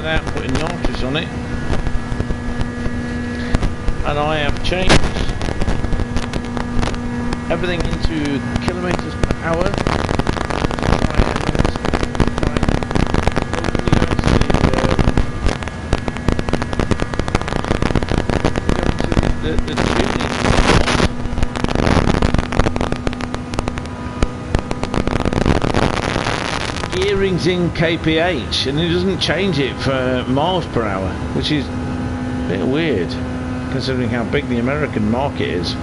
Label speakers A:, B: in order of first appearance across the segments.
A: without putting nitrous on it, and I have changed everything into kilometers per hour to try and hopefully the tuning. Gearing's in kph and it doesn't change it for miles per hour, which is a bit weird considering how big the American market is.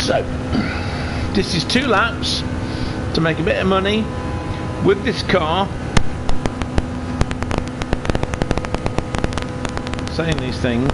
A: So this is 2 laps to make a bit of money with this car. Saying these things.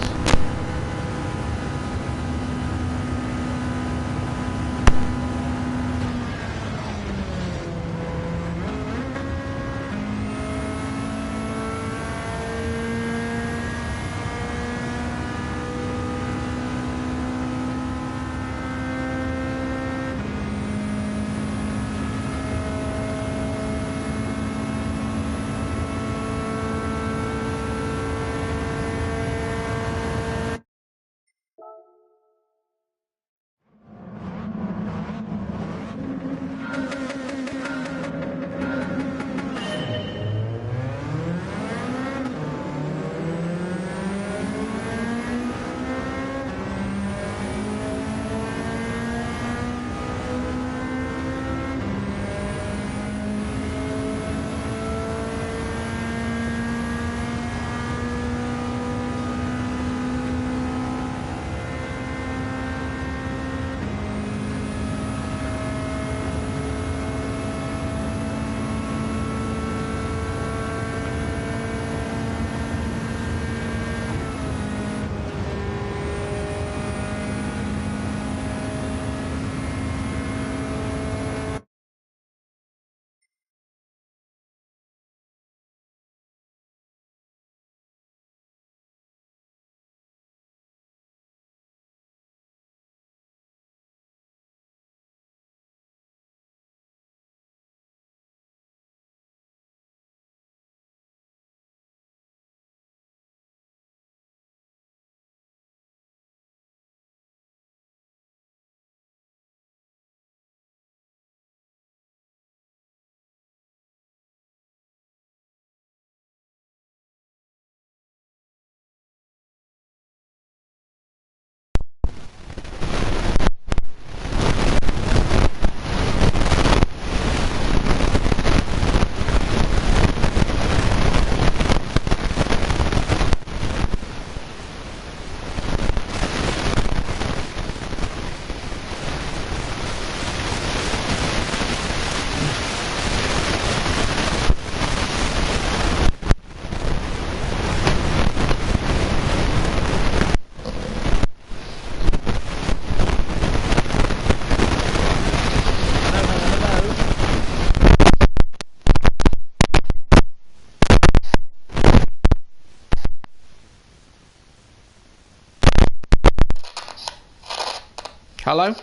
A: Hello?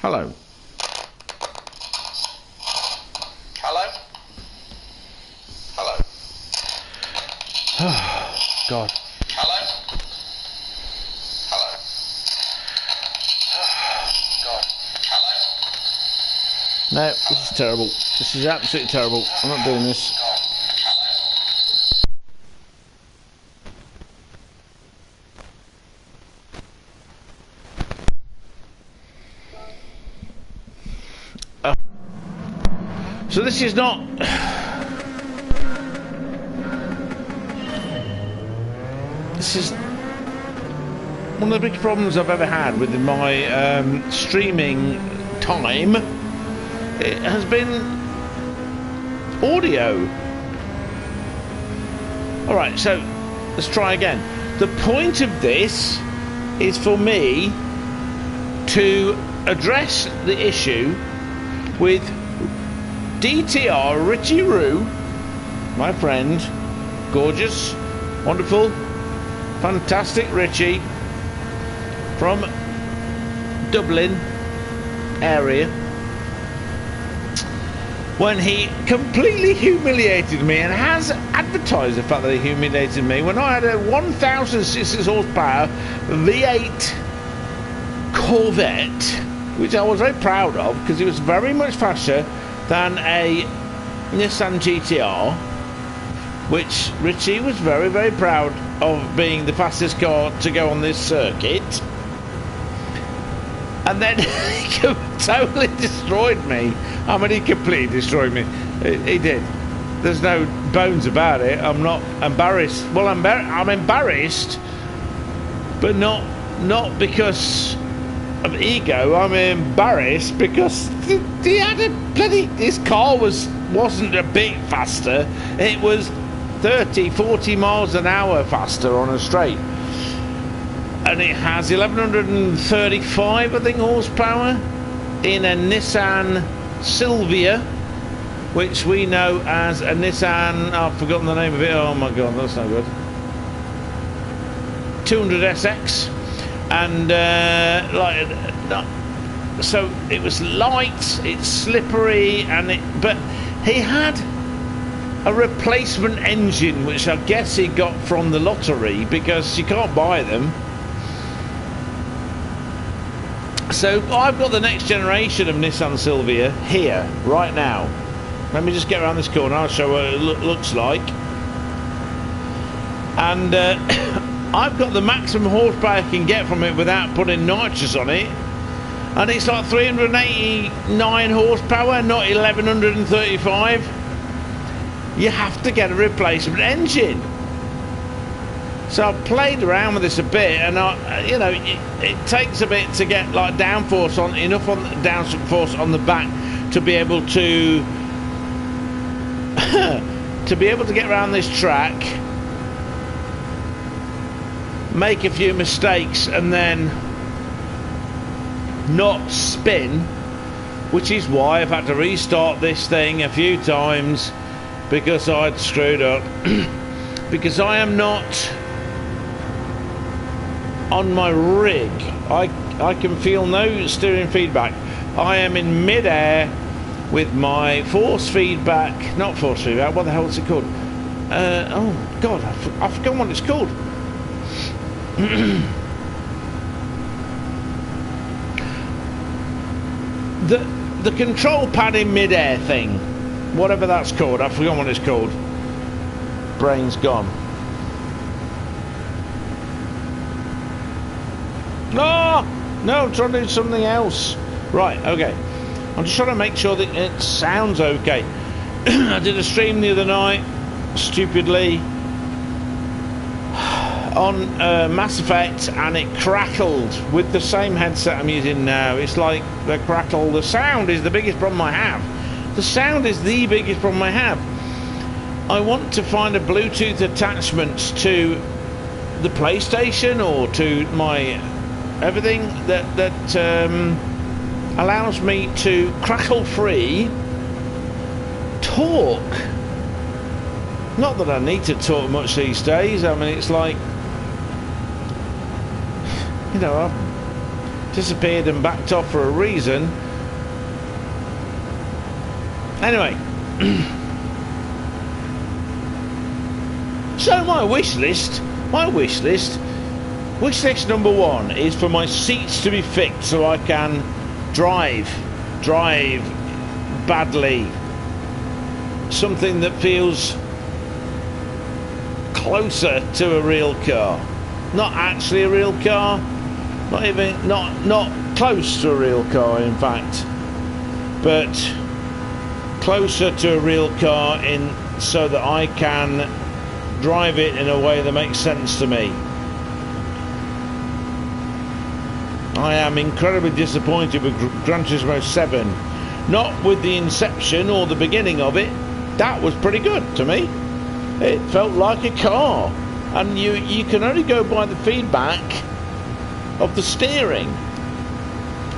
A: Hello? Hello? Hello? Oh, God. Hello? Hello? Oh, God. Hello? No, this is terrible. This is absolutely terrible. I'm not doing this. So this is not... This is one of the big problems I've ever had with my streaming time. It has been audio. Alright, so let's try again. The point of this is for me to address the issue with DTR Richie Roo, my friend, gorgeous, wonderful, fantastic Richie, from Dublin area when he completely humiliated me, and has advertised the fact that he humiliated me when I had a 1,006 horsepower V8 Corvette, which I was very proud of because it was very much faster than a Nissan GTR, which Richie was very, very proud of being the fastest car to go on this circuit. And then he totally destroyed me. I mean, he completely destroyed me. He did. There's no bones about it. I'm not embarrassed. Well, I'm embarrassed, but not because of ego. I'm embarrassed because he had a bloody... His car wasn't a bit faster. It was 30, 40 miles an hour faster on a straight. And it has 1135, I think, horsepower in a Nissan Silvia, which we know as a Nissan... I've forgotten the name of it. Oh my god, that's no good. 200SX. And so it was light, it's slippery, but he had a replacement engine, which I guess he got from the lottery because you can't buy them. So I've got the next generation of Nissan Silvia here right now. Let me just get around this corner, I'll show what it looks like. And I've got the maximum horsepower I can get from it without putting nitrous on it, and it's like 389 horsepower, not 1135. You have to get a replacement engine. So I've played around with this a bit, and you know, it takes a bit to get like downforce on, enough on downforce on the back to be able to to be able to get around this track, make a few mistakes, and then not spin, which is why I've had to restart this thing a few times because I'd screwed up. Because I am not on my rig, I can feel no steering feedback. I am in mid-air with my force feedback, not force feedback, what the hell is it called? Oh god, I forgot what it's called. The control pad in mid-air thing, whatever that's called, I forgot what it's called. Brain's gone. No, I'm trying to do something else. Right, okay. I'm just trying to make sure that it sounds okay. I did a stream the other night, stupidly, on Mass Effect, and it crackled with the same headset I'm using now. It's like the crackle. The sound is the biggest problem I have. The sound is the biggest problem I have. I want to find a Bluetooth attachment to the PlayStation or to my everything that allows me to crackle free talk. Not that I need to talk much these days. I mean, it's like, you know, I've disappeared and backed off for a reason. Anyway, so my wish list number one is for my seats to be fixed so I can drive badly. Something that feels closer to a real car. Not actually a real car, not close to a real car, in fact, but closer to a real car, in so that I can drive it in a way that makes sense to me. I am incredibly disappointed with Gran Turismo 7, not with the inception or the beginning of it. That was pretty good to me. It felt like a car, and you can only go by the feedback of the steering.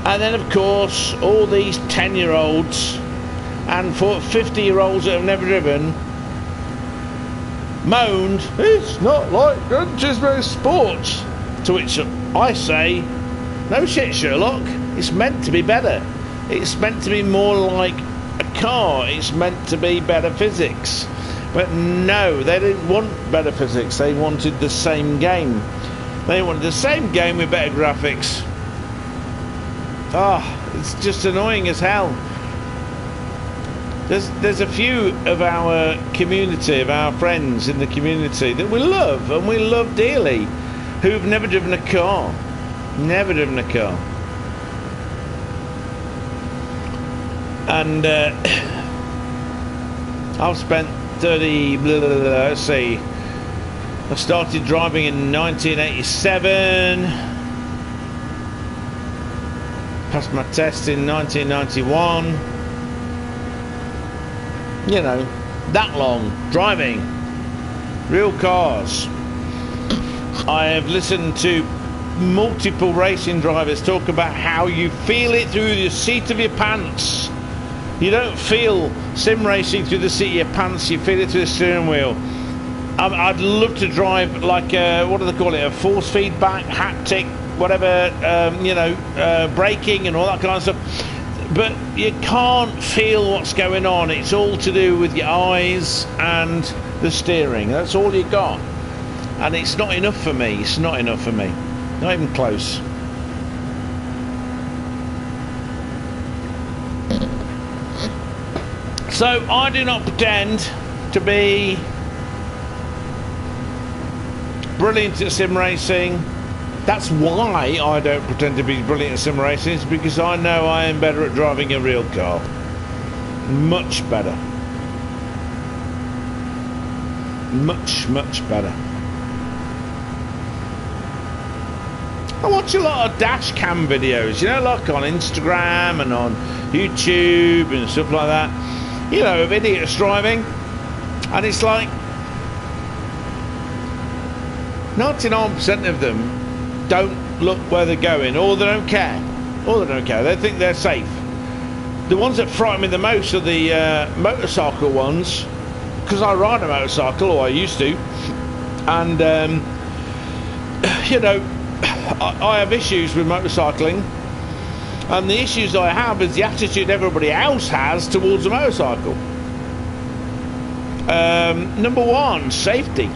A: And then of course all these 10-year-olds and 50-year-olds that have never driven moaned, it's not like Gran Turismo Sports, to which I say, No shit, Sherlock. It's meant to be better. It's meant to be more like a car. It's meant to be better physics. But no, they didn't want better physics. They wanted the same game. They wanted the same game with better graphics. It's just annoying as hell. There's a few of our community, of our friends in the community that we love, and we love dearly, who've never driven a car. Never driven a car. And I've spent 30, let's see, I started driving in 1987, passed my test in 1991, you know, that long, driving, real cars. I have listened to multiple racing drivers talk about how you feel it through the seat of your pants. You don't feel sim racing through the seat of your pants, you feel it through the steering wheel. I'd love to drive like what do they call it, a force feedback, haptic, whatever, braking and all that kind of stuff. But you can't feel what's going on. It's all to do with your eyes and the steering. That's all you got. And it's not enough for me. It's not enough for me. Not even close. So I do not pretend to be brilliant at sim racing. That's why I don't pretend to be brilliant at sim racing, is because I know I am better at driving a real car. Much better. Much, much better. I watch a lot of dash cam videos, you know, like on Instagram and on YouTube and stuff like that. You know, of idiots driving. And it's like 99% of them don't look where they're going, or they don't care. Or they don't care. They think they're safe. The ones that frighten me the most are the motorcycle ones, because I ride a motorcycle, or I used to, and you know, I have issues with motorcycling, and the issues I have is the attitude everybody else has towards a motorcycle. Number one, safety.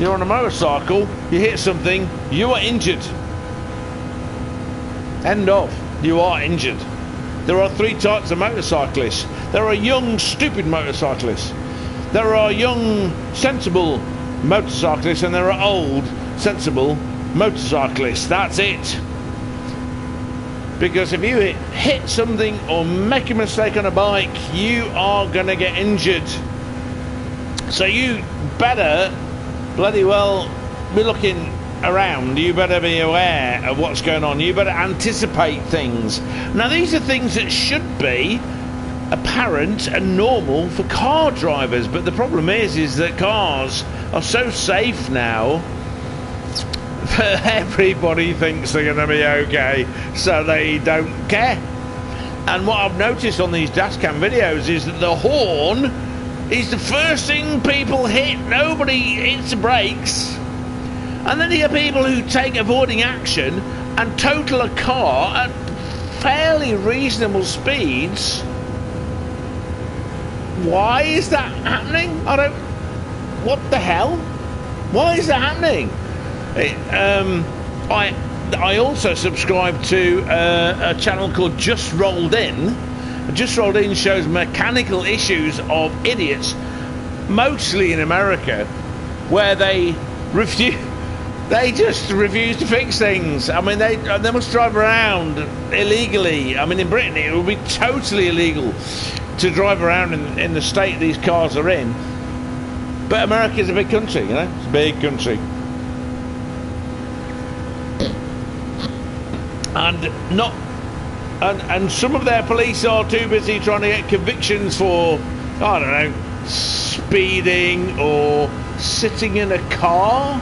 A: You're on a motorcycle, you hit something, you are injured. End of. You are injured. There are three types of motorcyclists. There are young, stupid motorcyclists. There are young, sensible motorcyclists, and there are old, sensible motorcyclists. That's it. Because if you hit something or make a mistake on a bike, you are going to get injured. So you better bloody well be looking around. You better be aware of what's going on. You better anticipate things. Now, these are things that should be apparent and normal for car drivers, but the problem is that cars are so safe now that everybody thinks they're going to be okay, so they don't care. And what I've noticed on these dashcam videos is that the horn is the first thing people hit. Nobody hits the brakes. And then you have people who take avoiding action and total a car at fairly reasonable speeds. Why is that happening? What the hell? Why is that happening? I also subscribe to a channel called Just Rolled In. Just Rolled In shows mechanical issues of idiots, mostly in America, where they just refuse to fix things. I mean, they must drive around illegally. I mean, in Britain it would be totally illegal to drive around in the state these cars are in. But America's a big country, you know, it's a big country. And some of their police are too busy trying to get convictions for, I don't know, speeding or sitting in a car.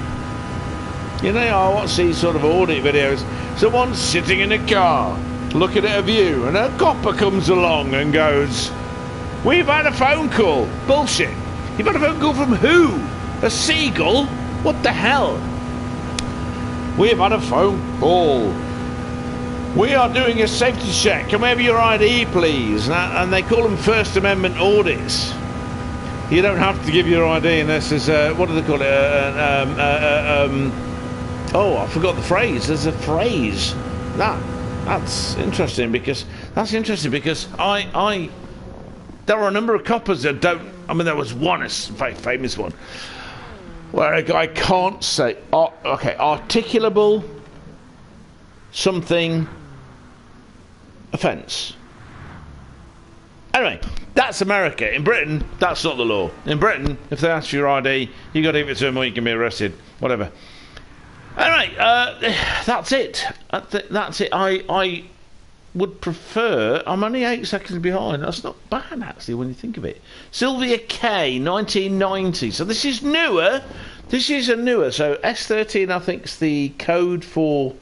A: You know, I watch these sort of audit videos. Someone's sitting in a car, looking at a view, and a copper comes along and goes, "We've had a phone call." Bullshit. You've had a phone call from who? A seagull? What the hell? We have had a phone call. We are doing a safety check. Can we have your ID, please? And they call them First Amendment audits. You don't have to give your ID unless there's what do they call it? Oh, I forgot the phrase. There's a phrase. That's interesting because I there are a number of coppers that don't. I mean, there was one, a very famous one, where a guy can't say, articulable something offence. Anyway, that's America. In Britain, that's not the law. In Britain, if they ask for your ID, you got to give it to them or you can be arrested. Whatever. Anyway, that's it. That's it. I would prefer... I'm only 8 seconds behind. That's not bad, actually, when you think of it. Sylvia K, 1990. So this is newer. This is a newer. So S13, I think, is the code for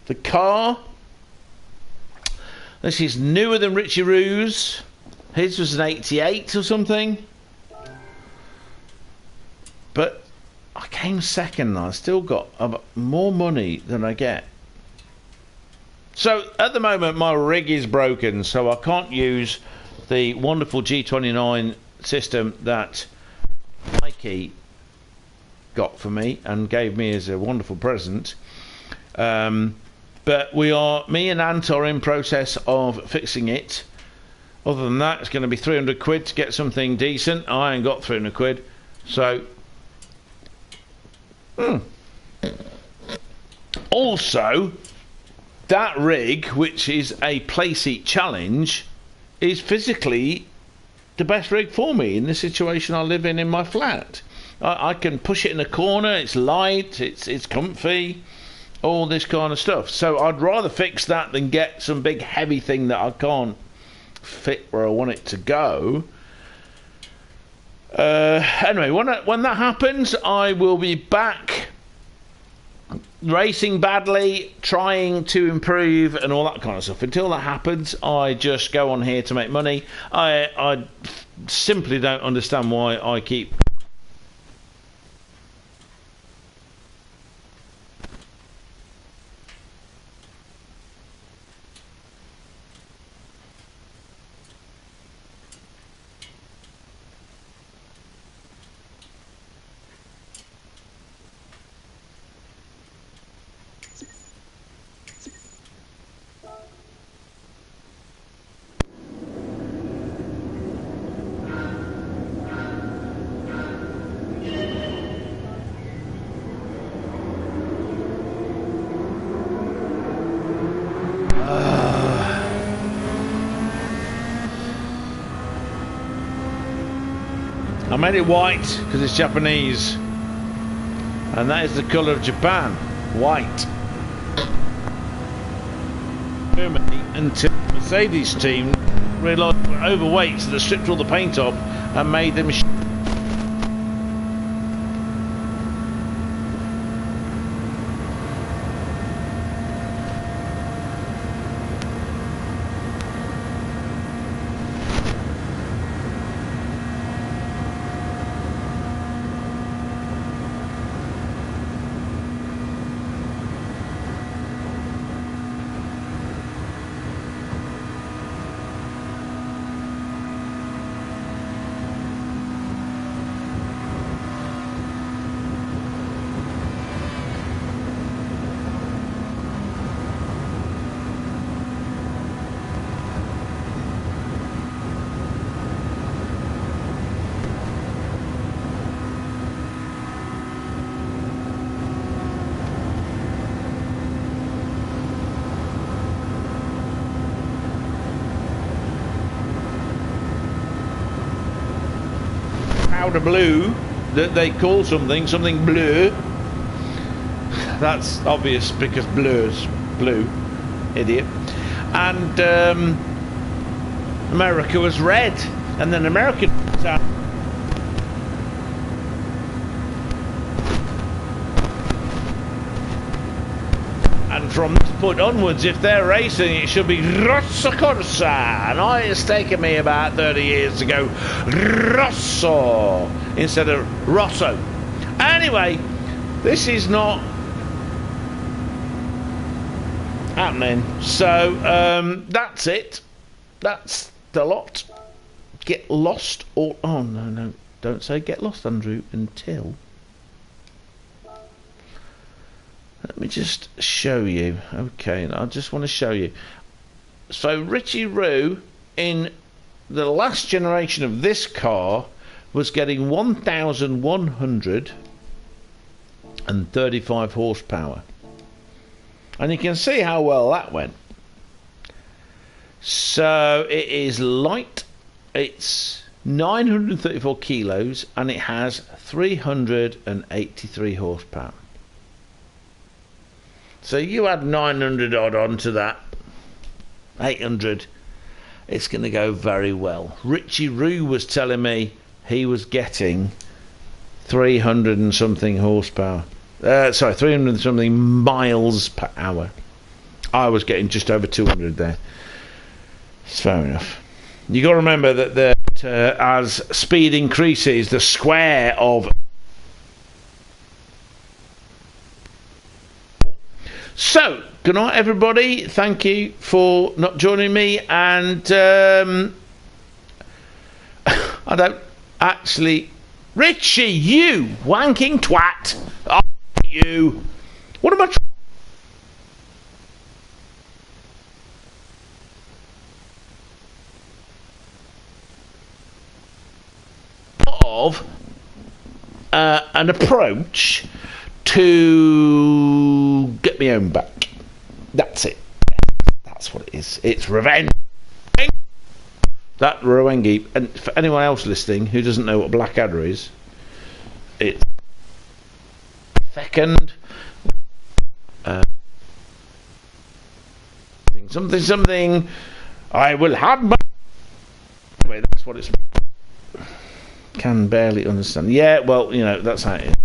A: the car. This is newer than Richie Roo's. His was an 88 or something. But I came second and I still got more money than I get. So at the moment my rig is broken, so I can't use the wonderful G29 system that Mikey got for me and gave me as a wonderful present. But me and Ant are in process of fixing it. Other than that, it's going to be 300 quid to get something decent. I ain't got 300 quid. So, also, that rig, which is a Playseat Challenge, is physically the best rig for me in the situation I live in my flat. I can push it in a corner, it's light, it's comfy, all this kind of stuff. So I'd rather fix that than get some big heavy thing that I can't fit where I want it to go. Anyway, when that happens, I will be back racing badly, trying to improve and all that kind of stuff. Until that happens, I just go on here to make money. I simply don't understand why I keep... I made it white because it's Japanese, and that is the colour of Japan, white. Germany, until the Mercedes team realised they were overweight, so they stripped all the paint off and made them. Powder blue that they call something blue. That's obvious because blue's blue, idiot. And America was red, and then American. And from this point onwards, if they're racing, it should be Rosso Corsa. And it's taken me about 30 years to go Rosso instead of Rosso. Anyway, this is not happening. So that's it. That's the lot. Get lost or no, don't say get lost, Andrew, until let me just show you. Okay, I just want to show you. So Richie Roo in the last generation of this car was getting 1,135 horsepower, and you can see how well that went. So it is light, it's 934 kilos, and it has 383 horsepower. So you add 900 odd onto that, 800, it's going to go very well. Richie Roo was telling me he was getting 300 and something horsepower. 300 and something miles per hour. I was getting just over 200 there. It's fair enough. You got to remember that as speed increases, the square of. So, good night, everybody. Thank you for not joining me. And I don't actually. Richie, you wanking twat! Oh, you. What am I? Of an approach to get me home back. That's it. That's what it is. It's revenge. That Rowengi, and for anyone else listening who doesn't know what Blackadder is, it's second something. I will have my. Anyway, that's what it's. Can barely understand. Yeah, well, you know, that's how it is.